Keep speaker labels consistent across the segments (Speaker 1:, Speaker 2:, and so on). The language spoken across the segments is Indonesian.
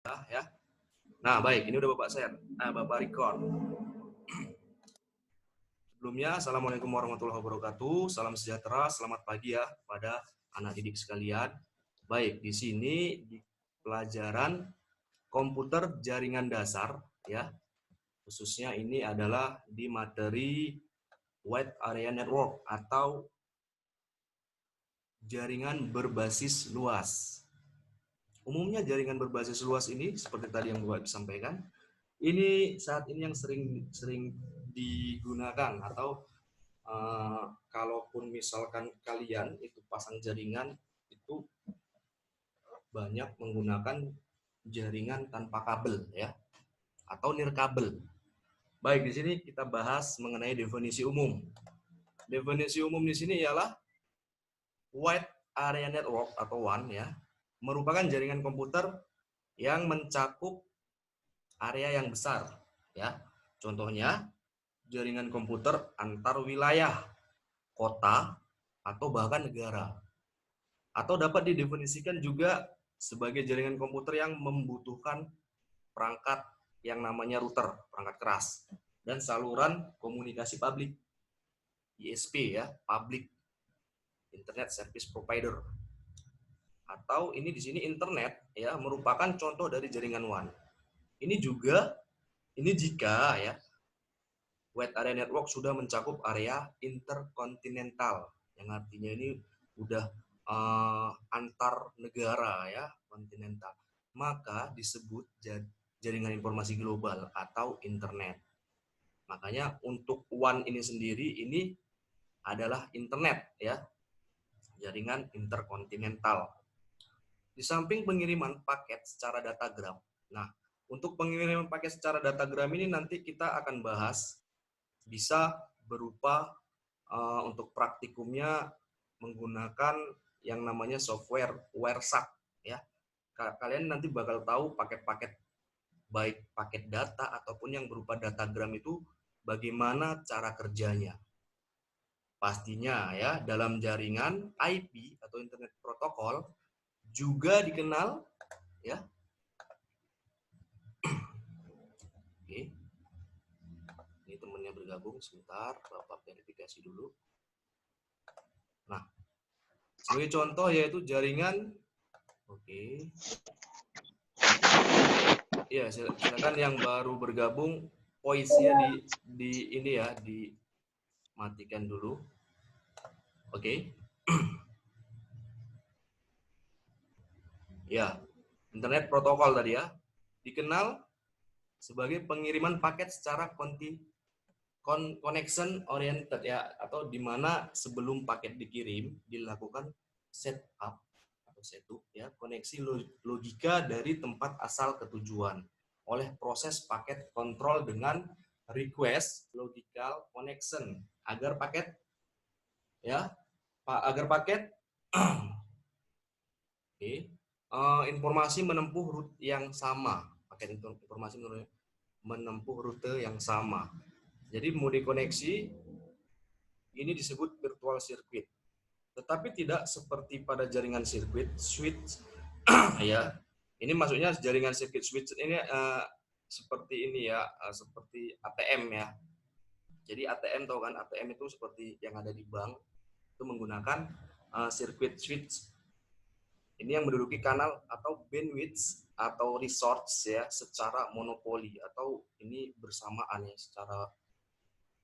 Speaker 1: Ya. Nah, baik, ini udah Bapak share. Nah, Bapak record. Sebelumnya, Assalamualaikum warahmatullahi wabarakatuh. Salam sejahtera, selamat pagi ya pada anak didik sekalian. Baik, di sini di pelajaran komputer jaringan dasar ya. Khususnya ini adalah di materi Wide Area Network atau jaringan berbasis luas. Umumnya jaringan berbasis luas ini seperti tadi yang Bapak sampaikan, ini saat ini yang sering digunakan atau kalaupun misalkan kalian itu pasang jaringan itu banyak menggunakan jaringan tanpa kabel ya atau nirkabel. Baik, di sini kita bahas mengenai definisi umum. Definisi umum di sini ialah Wide Area Network atau WAN ya, merupakan jaringan komputer yang mencakup area yang besar ya. Contohnya jaringan komputer antar wilayah, kota, atau bahkan negara. Atau dapat didefinisikan juga sebagai jaringan komputer yang membutuhkan perangkat yang namanya router, perangkat keras, dan saluran komunikasi publik, ISP ya, Public Internet Service Provider. Atau ini di sini internet ya merupakan contoh dari jaringan WAN. Ini jika ya Wide Area Network sudah mencakup area interkontinental, yang artinya ini udah antar negara ya, kontinental. Maka disebut jaringan informasi global atau internet. Makanya untuk WAN ini sendiri ini adalah internet ya, jaringan interkontinental. Di samping pengiriman paket secara datagram. Nah, untuk pengiriman paket secara datagram ini nanti kita akan bahas bisa berupa untuk praktikumnya menggunakan yang namanya software WireSat ya. Kalian nanti bakal tahu paket-paket baik paket data ataupun yang berupa datagram itu bagaimana cara kerjanya. Pastinya ya dalam jaringan IP atau internet protokol juga dikenal ya. Oke. Ini temennya bergabung sebentar, Bapak verifikasi dulu. Nah, sebagai contoh yaitu jaringan. Oke. Ya, silakan yang baru bergabung voice-nya di ini ya, dimatikan dulu. Oke. Ya, internet protokol tadi ya. Dikenal sebagai pengiriman paket secara connection oriented ya, atau di mana sebelum paket dikirim dilakukan setup atau setup ya, koneksi logika dari tempat asal ke tujuan oleh proses paket kontrol dengan request logical connection agar paket ya informasi menempuh rute yang sama, paket informasi menempuh rute yang sama. Jadi mode koneksi ini disebut virtual circuit. Tetapi tidak seperti pada jaringan sirkuit switch ya. Ini maksudnya jaringan circuit switch ini seperti ini ya, seperti ATM ya. Jadi ATM tahu kan, ATM itu seperti yang ada di bank, itu menggunakan circuit switch. Ini yang menduduki kanal atau bandwidth atau resource ya secara monopoli, atau ini bersamaan ya secara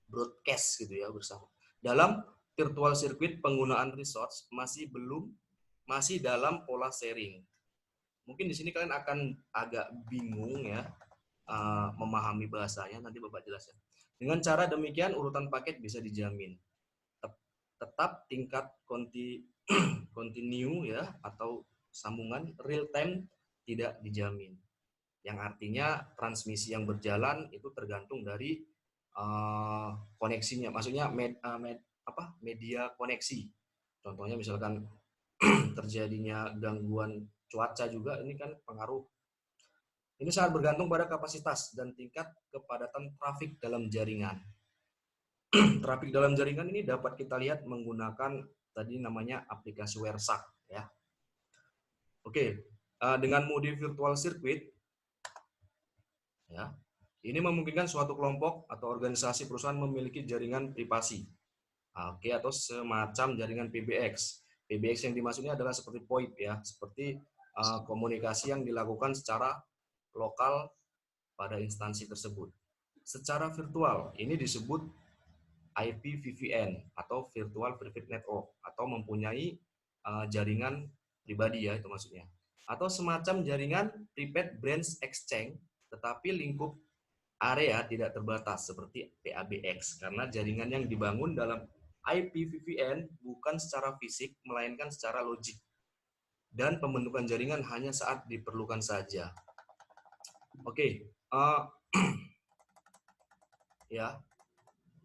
Speaker 1: broadcast gitu ya bersama. Dalam virtual circuit penggunaan resource masih dalam pola sharing. Mungkin di sini kalian akan agak bingung ya memahami bahasanya, nanti Bapak jelaskan. Dengan cara demikian urutan paket bisa dijamin. Tetap tingkat continue ya atau sambungan real time tidak dijamin. Yang artinya transmisi yang berjalan itu tergantung dari koneksinya, maksudnya media koneksi. Contohnya misalkan terjadinya gangguan cuaca juga, ini kan pengaruh. Ini sangat bergantung pada kapasitas dan tingkat kepadatan trafik dalam jaringan. Trafik dalam jaringan ini dapat kita lihat menggunakan tadi namanya aplikasi WireSat ya. Oke, dengan mode virtual circuit Ya. Ini memungkinkan suatu kelompok atau organisasi perusahaan memiliki jaringan privasi. Oke, atau semacam jaringan PBX. PBX yang dimaksudnya adalah seperti VoIP ya, seperti komunikasi yang dilakukan secara lokal pada instansi tersebut. Secara virtual, ini disebut IPVPN atau Virtual Private Network, atau mempunyai jaringan pribadi ya, itu maksudnya. Atau semacam jaringan Private Branch Exchange, tetapi lingkup area tidak terbatas seperti PABX, karena jaringan yang dibangun dalam IPVPN bukan secara fisik melainkan secara logik, dan pembentukan jaringan hanya saat diperlukan saja. Oke, ya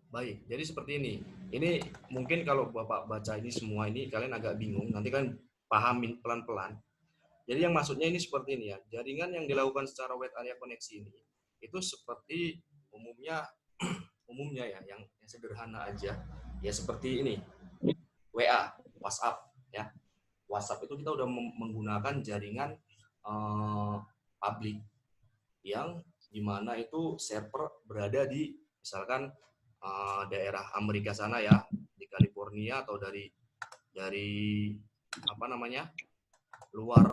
Speaker 1: baik. Jadi seperti ini. Ini mungkin kalau Bapak baca ini semua ini kalian agak bingung. Nanti kalian pahamin pelan-pelan. Jadi yang maksudnya ini seperti ini ya. Jaringan yang dilakukan secara wide area koneksi ini itu seperti umumnya ya, yang sederhana aja. Ya seperti ini. WA, WhatsApp ya. WhatsApp itu kita udah menggunakan jaringan publik yang dimana itu server berada di misalkan daerah Amerika sana ya, di California, atau dari apa namanya, luar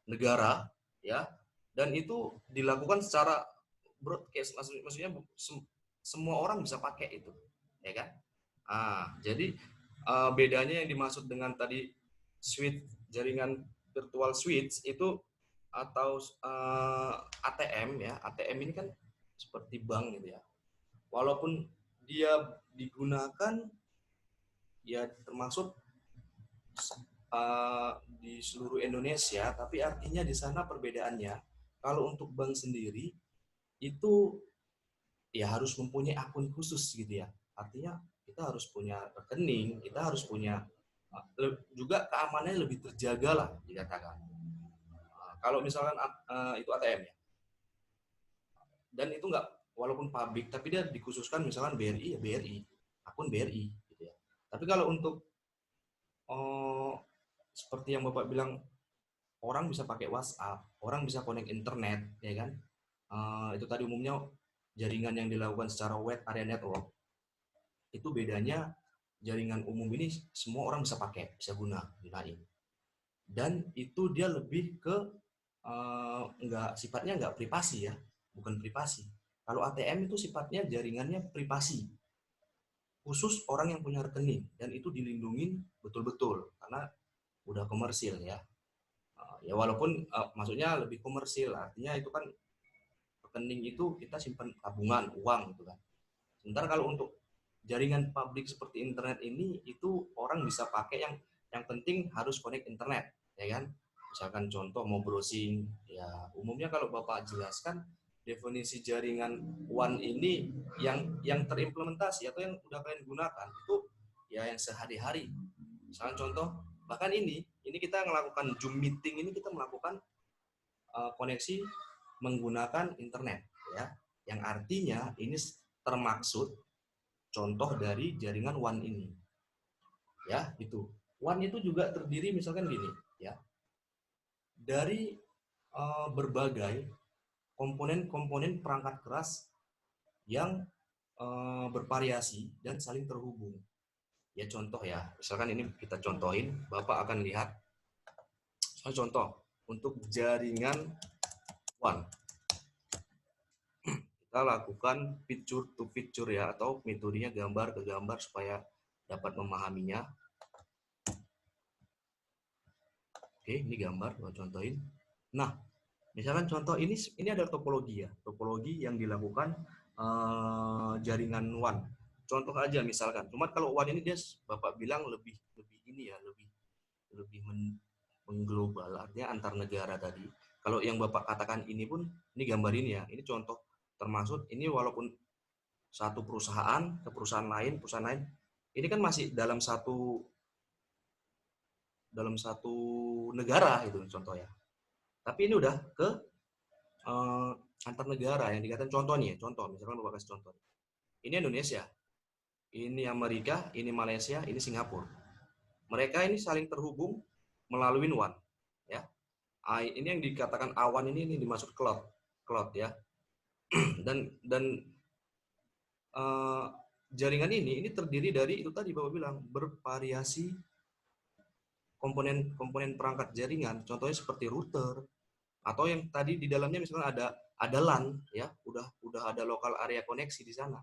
Speaker 1: negara ya, dan itu dilakukan secara broadcast, maksudnya semua orang bisa pakai itu ya kan. Jadi bedanya yang dimaksud dengan tadi switch, jaringan virtual switch itu, atau ATM ya, ATM ini kan seperti bank gitu ya, walaupun dia digunakan ya termasuk di seluruh Indonesia, tapi artinya di sana perbedaannya, kalau untuk bank sendiri itu ya harus mempunyai akun khusus gitu ya, artinya kita harus punya rekening, kita harus punya juga keamanannya lebih terjaga lah dikatakan. Kalau misalkan itu ATM ya, dan itu nggak, walaupun publik tapi dia dikhususkan misalkan BRI ya BRI, akun BRI gitu ya. Tapi kalau untuk seperti yang Bapak bilang, orang bisa pakai WhatsApp, orang bisa connect internet ya kan, itu tadi umumnya jaringan yang dilakukan secara wide area network. Itu bedanya, jaringan umum ini semua orang bisa pakai, bisa gunain, dan itu dia lebih ke sifatnya nggak privasi ya, bukan privasi. Kalau ATM itu sifatnya jaringannya privasi, khusus orang yang punya rekening, dan itu dilindungi betul-betul karena udah komersil ya. Ya walaupun maksudnya lebih komersil, artinya itu kan rekening itu kita simpan tabungan uang gitu kan. Sementara kalau untuk jaringan publik seperti internet ini, itu orang bisa pakai, yang penting harus connect internet ya kan. Misalkan contoh mau browsing ya, umumnya kalau Bapak jelaskan definisi jaringan WAN ini yang terimplementasi atau yang udah kalian gunakan itu ya yang sehari-hari. Misalkan contoh, bahkan ini kita melakukan Zoom meeting, ini kita melakukan koneksi menggunakan internet ya, yang artinya ini termaksud contoh dari jaringan WAN ini ya. Itu WAN itu juga terdiri misalkan gini ya, dari berbagai komponen-komponen perangkat keras yang bervariasi dan saling terhubung ya. Contoh ya, misalkan ini kita contohin, Bapak akan lihat contoh untuk jaringan WAN. Kita lakukan picture to picture ya, atau metodenya gambar ke gambar supaya dapat memahaminya. Oke, ini gambar gua contohin. Nah, misalkan contoh ini ada topologi ya, topologi yang dilakukan jaringan WAN. Contoh aja misalkan, cuma kalau WAN ini dia Bapak bilang lebih ini ya, lebih mengglobal, artinya antar negara tadi. Kalau yang Bapak katakan ini pun, ini gambar ini ya, ini contoh termasuk ini, walaupun satu perusahaan ke perusahaan lain, ini kan masih dalam satu negara itu contoh ya. Tapi ini udah ke antar negara yang dikatakan contoh nih, contoh misalkan Bapak kasih contoh. Ini Indonesia, ini Amerika, ini Malaysia, ini Singapura. Mereka ini saling terhubung melalui WAN ya. Ini yang dikatakan awan ini dimaksud cloud ya. dan jaringan ini terdiri dari itu tadi Bapak bilang bervariasi komponen perangkat jaringan. Contohnya seperti router atau yang tadi di dalamnya misalnya ada LAN ya, udah ada lokal area koneksi di sana.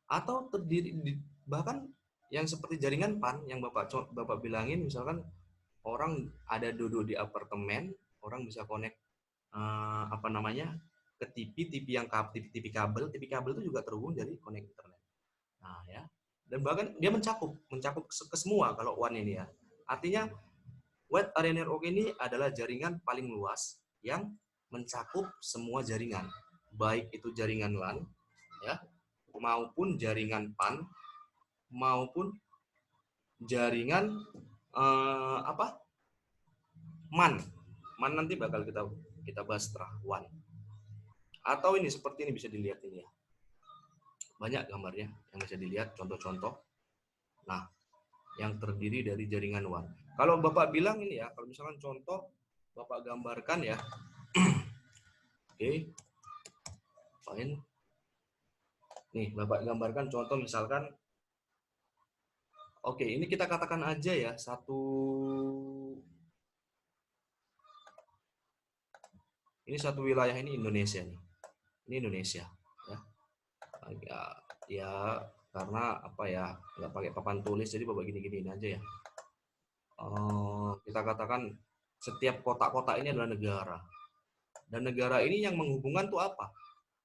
Speaker 1: Atau terdiri bahkan yang seperti jaringan PAN yang Bapak bilangin, misalkan orang ada duduk di apartemen, orang bisa connect apa namanya ke TV yang TV kabel itu juga terhubung dari connect internet. Nah ya, dan bahkan dia mencakup ke semua kalau WAN ini ya. Artinya Wide Area Network ini adalah jaringan paling luas yang mencakup semua jaringan, baik itu jaringan LAN ya, maupun jaringan PAN, maupun jaringan apa MAN. MAN nanti bakal kita bahas setelah WAN. Atau ini seperti ini bisa dilihat ini ya. Banyak gambarnya yang bisa dilihat, contoh-contoh. Nah, yang terdiri dari jaringan WAN. Kalau Bapak bilang ini ya, kalau misalkan contoh Bapak gambarkan ya. Oke. Fine. Nih, Bapak gambarkan contoh misalkan. Oke, ini kita katakan aja ya, ini satu wilayah, ini Indonesia nih. Ini Indonesia ya. Ya karena apa ya, nggak pakai papan tulis jadi Bapak gini-giniin aja ya. Kita katakan setiap kota-kota ini adalah negara. Dan negara ini yang menghubungkan tuh apa?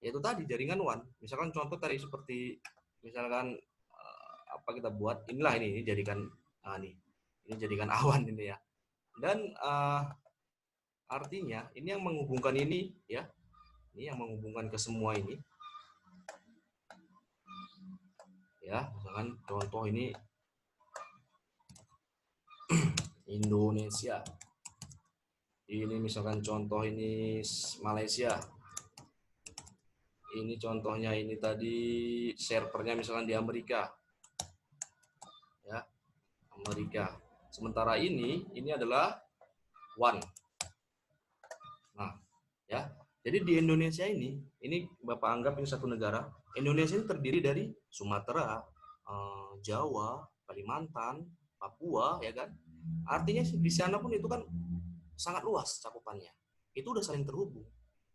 Speaker 1: Yaitu tadi jaringan WAN. Misalkan contoh tadi seperti misalkan apa kita buat inilah ini jadikan ini jadikan awan ini ya. Dan artinya ini yang menghubungkan ini ya. Ini yang menghubungkan ke semua ini. Ya, misalkan contoh ini Indonesia. Ini misalkan contoh ini Malaysia. Ini contohnya ini tadi servernya misalkan di Amerika. Ya, Amerika. Sementara ini adalah WAN. Nah, ya. Jadi di Indonesia ini Bapak anggap ini satu negara. Indonesia ini terdiri dari Sumatera, Jawa, Kalimantan, Papua, ya kan? Artinya di sana pun itu kan sangat luas cakupannya. Itu udah saling terhubung,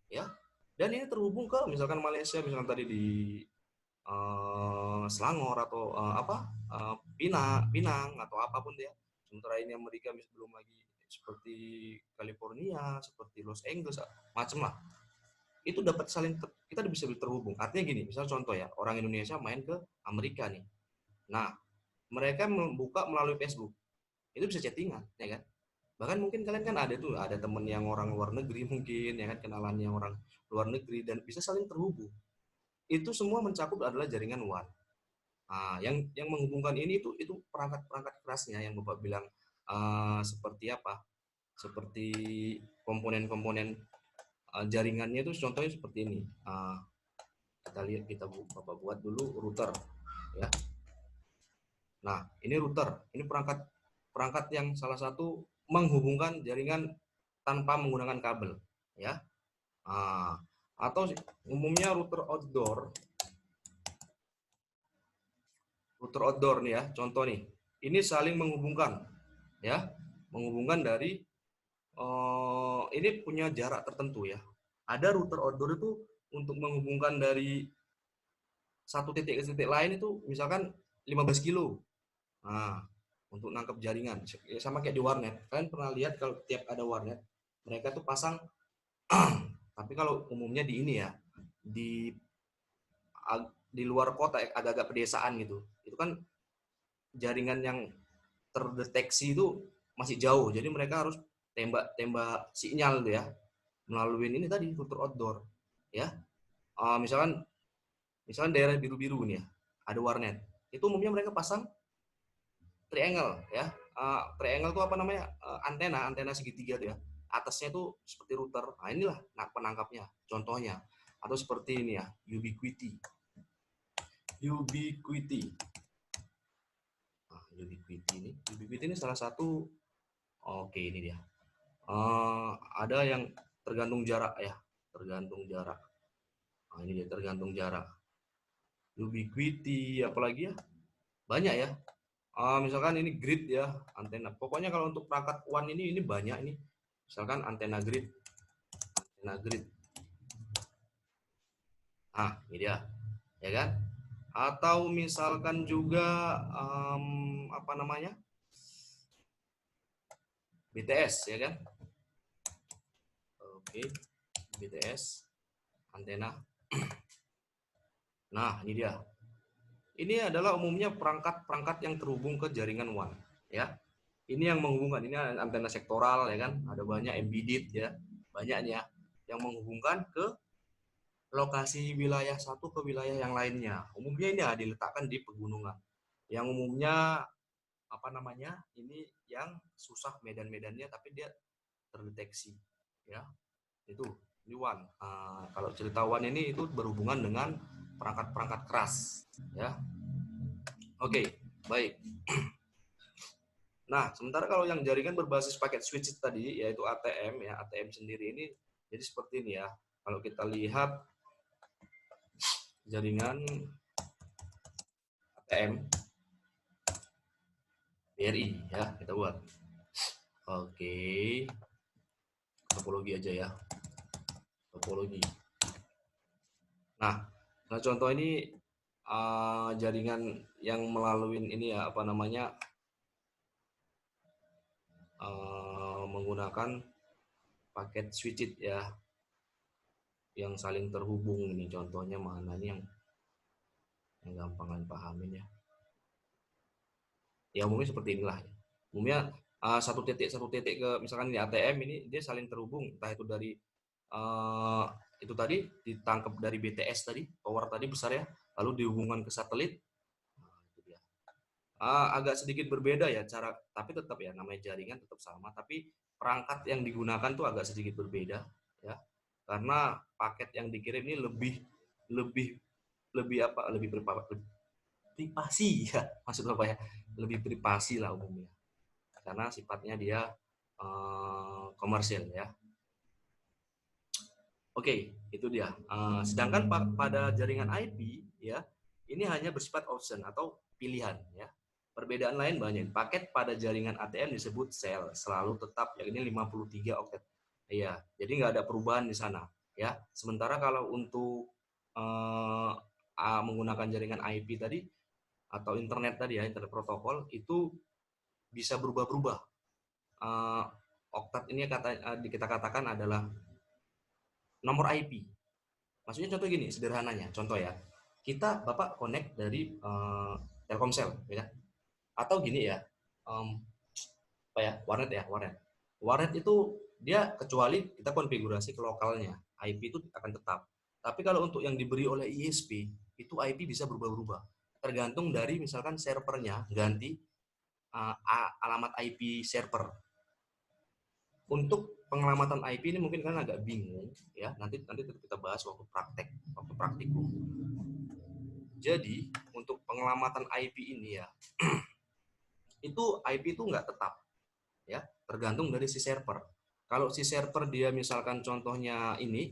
Speaker 1: ya. Dan ini terhubung ke misalkan Malaysia, misalkan tadi di Selangor atau Pinang atau apapun ya. Sementara ini Amerika belum lagi seperti California, seperti Los Angeles, macam lah. Itu dapat kita bisa terhubung. Artinya gini, misal contoh ya, orang Indonesia main ke Amerika nih. Nah, mereka membuka melalui Facebook. Itu bisa chattingan, ya kan? Bahkan mungkin kalian kan ada temen yang orang luar negeri mungkin, ya kan, kenalan yang orang luar negeri dan bisa saling terhubung. Itu semua mencakup adalah jaringan WAN. Nah, yang menghubungkan ini itu perangkat kerasnya yang Bapak bilang seperti apa? Seperti komponen-komponen jaringannya itu contohnya seperti ini. Kita lihat, Bapak buat dulu router ya. Nah, ini router. Ini perangkat yang salah satu menghubungkan jaringan tanpa menggunakan kabel ya. Atau umumnya router outdoor nih ya, contoh nih. Ini saling menghubungkan ya. Menghubungkan dari ini punya jarak tertentu ya. Ada router outdoor itu untuk menghubungkan dari satu titik ke titik lain itu misalkan 15 kilo. Nah, untuk nangkep jaringan. Sama kayak di warnet. Kalian pernah lihat kalau tiap ada warnet, mereka tuh pasang tapi kalau umumnya di ini ya, di luar kota agak-agak pedesaan gitu. Itu kan jaringan yang terdeteksi itu masih jauh. Jadi mereka harus tembak sinyal tuh ya melalui ini tadi router outdoor ya. Misalkan daerah biru-biru nih ya, ada warnet. Itu umumnya mereka pasang triangle ya. Triangle itu apa namanya? Antena segitiga tuh ya. Atasnya tuh seperti router. Nah, inilah penangkapnya. Contohnya atau seperti ini ya, Ubiquiti. Nah, Ubiquiti ini salah satu. Oke, ini dia. Ada yang tergantung jarak ya, tergantung jarak. Nah, ini dia tergantung jarak. Ubiquiti, apalagi ya? Banyak ya. Misalkan ini grid ya, antena. Pokoknya kalau untuk perangkat WAN ini banyak ini. Misalkan antena grid. Antena grid. Nah, ini dia. Ya kan? Atau misalkan juga apa namanya? BTS ya kan? Oke, BTS antena. Nah, ini dia. Ini adalah umumnya perangkat-perangkat yang terhubung ke jaringan WAN, ya. Ini yang menghubungkan, ini antena sektoral ya kan, ada banyak embedded ya, banyaknya yang menghubungkan ke lokasi wilayah satu ke wilayah yang lainnya. Umumnya ini diletakkan di pegunungan. Yang umumnya apa namanya? Ini yang susah medan-medannya tapi dia terdeteksi, ya. Itu ini WAN. Kalau cerita WAN ini itu berhubungan dengan perangkat-perangkat keras, ya. Oke, baik. Nah, sementara kalau yang jaringan berbasis paket switch tadi, yaitu ATM, ya ATM sendiri ini, jadi seperti ini ya. Kalau kita lihat jaringan ATM BRI, ya kita buat. Oke, topologi aja ya, topologi. Nah, contoh ini jaringan yang melalui ini ya, apa namanya, menggunakan paket switch ya, yang saling terhubung ini. Contohnya mana nih yang gampang kalian pahamin ya. Ya umumnya seperti inilah. Umumnya satu titik ke misalkan ini ATM ini dia saling terhubung, entah itu dari itu tadi ditangkap dari BTS tadi, power tadi besar ya, lalu dihubungkan ke satelit. Nah, itu dia. Agak sedikit berbeda ya cara, tapi tetap ya namanya jaringan tetap sama, tapi perangkat yang digunakan tuh agak sedikit berbeda ya. Karena paket yang dikirim ini lebih lebih apa? Lebih privasi ya, maksud apa ya? Lebih privasi lah umumnya. Karena sifatnya dia komersil ya. Oke, itu dia. Sedangkan pada jaringan IP ya, ini hanya bersifat option atau pilihan ya. Perbedaan lain banyak. Paket pada jaringan ATM disebut sel, selalu tetap, yang ini 53 oktet. Iya, jadi nggak ada perubahan di sana ya. Sementara kalau untuk menggunakan jaringan IP tadi atau internet tadi ya, internet protokol itu bisa berubah-berubah. Oktet ini kita katakan adalah nomor IP. Maksudnya contoh gini, sederhananya, contoh ya. Bapak connect dari Telkomsel, ya. Atau gini ya, apa ya, warnet ya, warnet. Warnet itu dia kecuali kita konfigurasi ke lokalnya, IP itu akan tetap. Tapi kalau untuk yang diberi oleh ISP, itu IP bisa berubah-ubah. Tergantung dari misalkan servernya ganti alamat IP server. Untuk pengelamatan IP ini mungkin kan agak bingung ya, nanti kita bahas waktu praktikum. Jadi untuk pengelamatan IP ini ya itu IP itu nggak tetap ya, tergantung dari si server. Kalau si server dia misalkan contohnya ini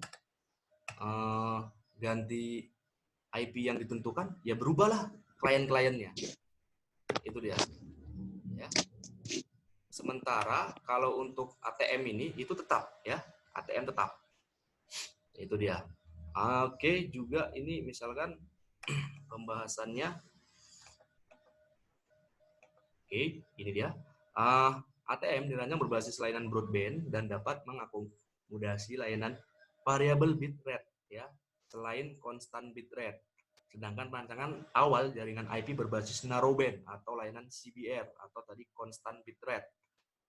Speaker 1: ganti IP yang ditentukan, ya berubahlah klien-kliennya. Itu dia ya. Sementara kalau untuk ATM ini itu tetap ya, ATM tetap. Itu dia. Oke, juga ini misalkan pembahasannya. Oke, ini dia. ATM dirancang berbasis layanan broadband dan dapat mengakomodasi layanan variabel bitrate ya, selain konstan bitrate. Sedangkan rancangan awal jaringan IP berbasis narrowband atau layanan CBR atau tadi constant bitrate.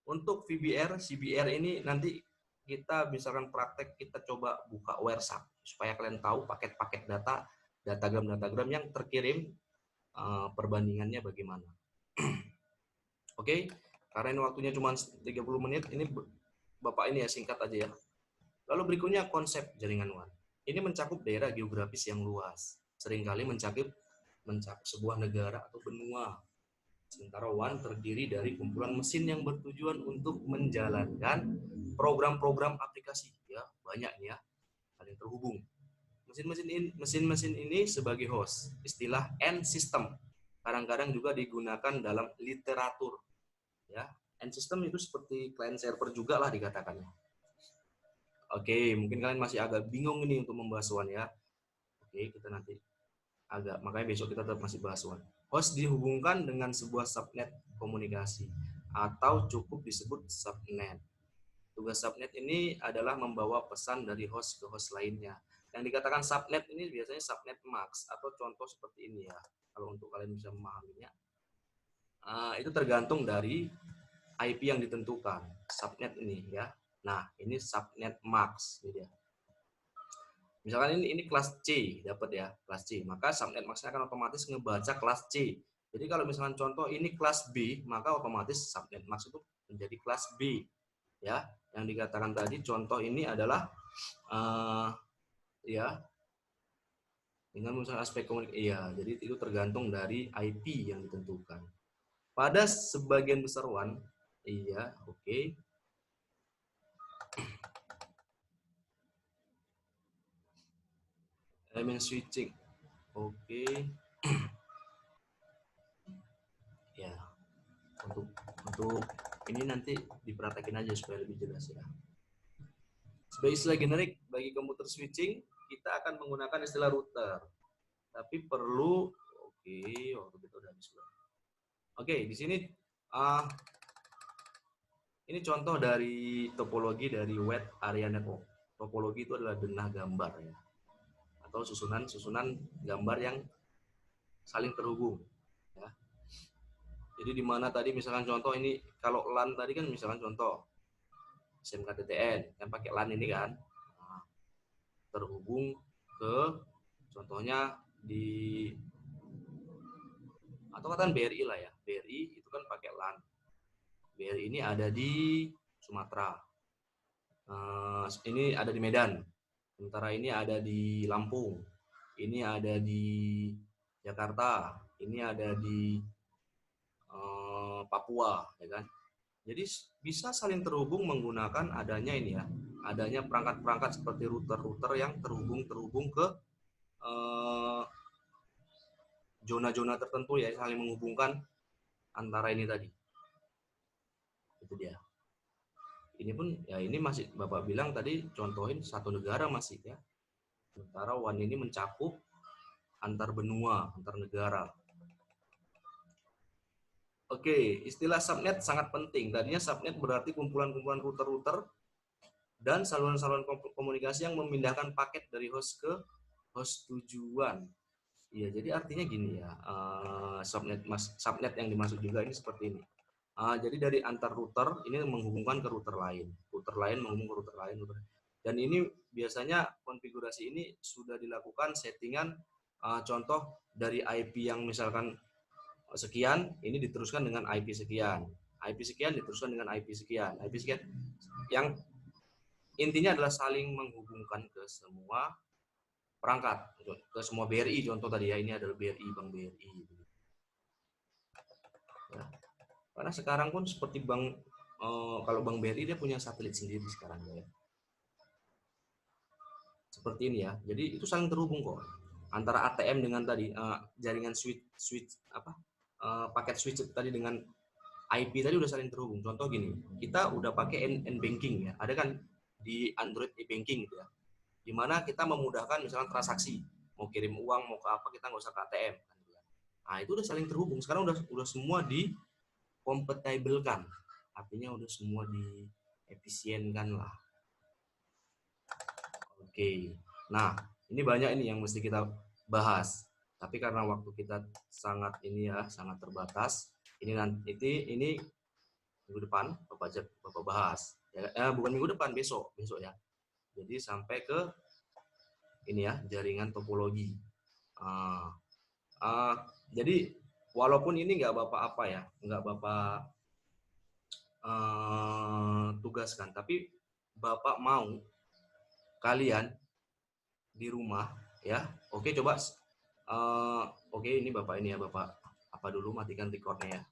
Speaker 1: Untuk VBR, CBR ini nanti kita misalkan praktek, kita coba buka WireShark supaya kalian tahu paket-paket datagram yang terkirim perbandingannya bagaimana. Oke, karena ini waktunya cuma 30 menit, ini Bapak ini ya singkat aja ya. Lalu berikutnya konsep jaringan WAN. Ini mencakup daerah geografis yang luas, seringkali mencakup sebuah negara atau benua. Sementara WAN terdiri dari kumpulan mesin yang bertujuan untuk menjalankan program-program aplikasi ya, banyak ya, saling terhubung. Mesin-mesin ini sebagai host. Istilah end system kadang-kadang juga digunakan dalam literatur. Ya, end system itu seperti client server juga lah dikatakannya. Oke, mungkin kalian masih agak bingung ini untuk membahas WAN ya. Oke, kita nanti makanya besok kita tetap masih bahas WAN. Host dihubungkan dengan sebuah subnet komunikasi atau cukup disebut subnet. Tugas subnet ini adalah membawa pesan dari host ke host lainnya. Yang dikatakan subnet ini biasanya subnet max atau contoh seperti ini ya. Kalau untuk kalian bisa memahaminya, itu tergantung dari IP yang ditentukan. Subnet ini ya. Nah, ini subnet max, gitu ya. Misalkan ini kelas C dapat ya, kelas C. Maka subnet max akan otomatis ngebaca kelas C. Jadi kalau misalkan contoh ini kelas B, maka otomatis subnet max itu menjadi kelas B. Ya, yang dikatakan tadi contoh ini adalah ya dengan misalnya aspek komunikasi. Iya, jadi itu tergantung dari IP yang ditentukan. Pada sebagian besar WAN, iya, oke. Elemen switching, oke. Ya, untuk ini nanti dipraktekin aja supaya lebih jelas ya. Sebagai istilah generik bagi komputer switching, kita akan menggunakan istilah router. Tapi perlu, oke, waktu kita udah habis. Oke, di sini ini contoh dari topologi dari web area network. Topologi itu adalah denah gambar ya, atau susunan gambar yang saling terhubung. Ya. Jadi di mana tadi misalkan contoh ini kalau LAN tadi kan misalkan contoh SMKTTN yang pakai LAN ini kan terhubung ke contohnya di atau katakan BRI lah ya, BRI itu kan pakai LAN. BRI ini ada di Sumatera, ini ada di Medan, sementara ini ada di Lampung, ini ada di Jakarta, ini ada di Papua, ya kan? Jadi bisa saling terhubung menggunakan adanya ini ya, adanya perangkat-perangkat seperti router-router yang terhubung ke zona-zona tertentu ya, saling menghubungkan antara ini tadi. Itu dia. Ini pun ya ini masih Bapak bilang tadi contohin satu negara masih ya. Sementara WAN ini mencakup antar benua, antar negara. Oke, istilah subnet sangat penting. Tadinya subnet berarti kumpulan-kumpulan router-router dan saluran-saluran komunikasi yang memindahkan paket dari host ke host tujuan. Iya, jadi artinya gini ya, subnet yang dimaksud juga ini seperti ini. Jadi dari antar router ini menghubungkan ke router lain menghubung ke router lain. Dan ini biasanya konfigurasi ini sudah dilakukan settingan contoh dari IP yang misalkan sekian, ini diteruskan dengan IP sekian. IP sekian diteruskan dengan IP sekian. IP sekian yang intinya adalah saling menghubungkan ke semua perangkat, ke semua BRI contoh tadi ya, ini adalah BRI, Bank BRI. Ya. Karena sekarang pun seperti bank, kalau Bank BRI dia punya satelit sendiri sekarang ya. Seperti ini ya. Jadi itu saling terhubung kok antara ATM dengan tadi jaringan switch paket switch tadi dengan IP tadi udah saling terhubung. Contoh gini, kita udah pakai n-banking ya. Ada kan di Android e-banking gitu ya. Dimana kita memudahkan misalnya transaksi, mau kirim uang, mau ke apa, kita nggak usah ke ATM. Nah itu udah saling terhubung. Sekarang udah semua dikompatibelkan. Artinya udah semua diefisienkan lah. Oke. Nah, ini banyak ini yang mesti kita bahas. Tapi karena waktu kita sangat terbatas, ini minggu depan Bapak bahas. Ya, bukan minggu depan, besok ya. Jadi sampai ke ini ya, jaringan topologi. Jadi walaupun ini nggak Bapak tugaskan, tapi Bapak mau kalian di rumah ya. Oke, coba oke, ini Bapak apa dulu matikan recordnya ya.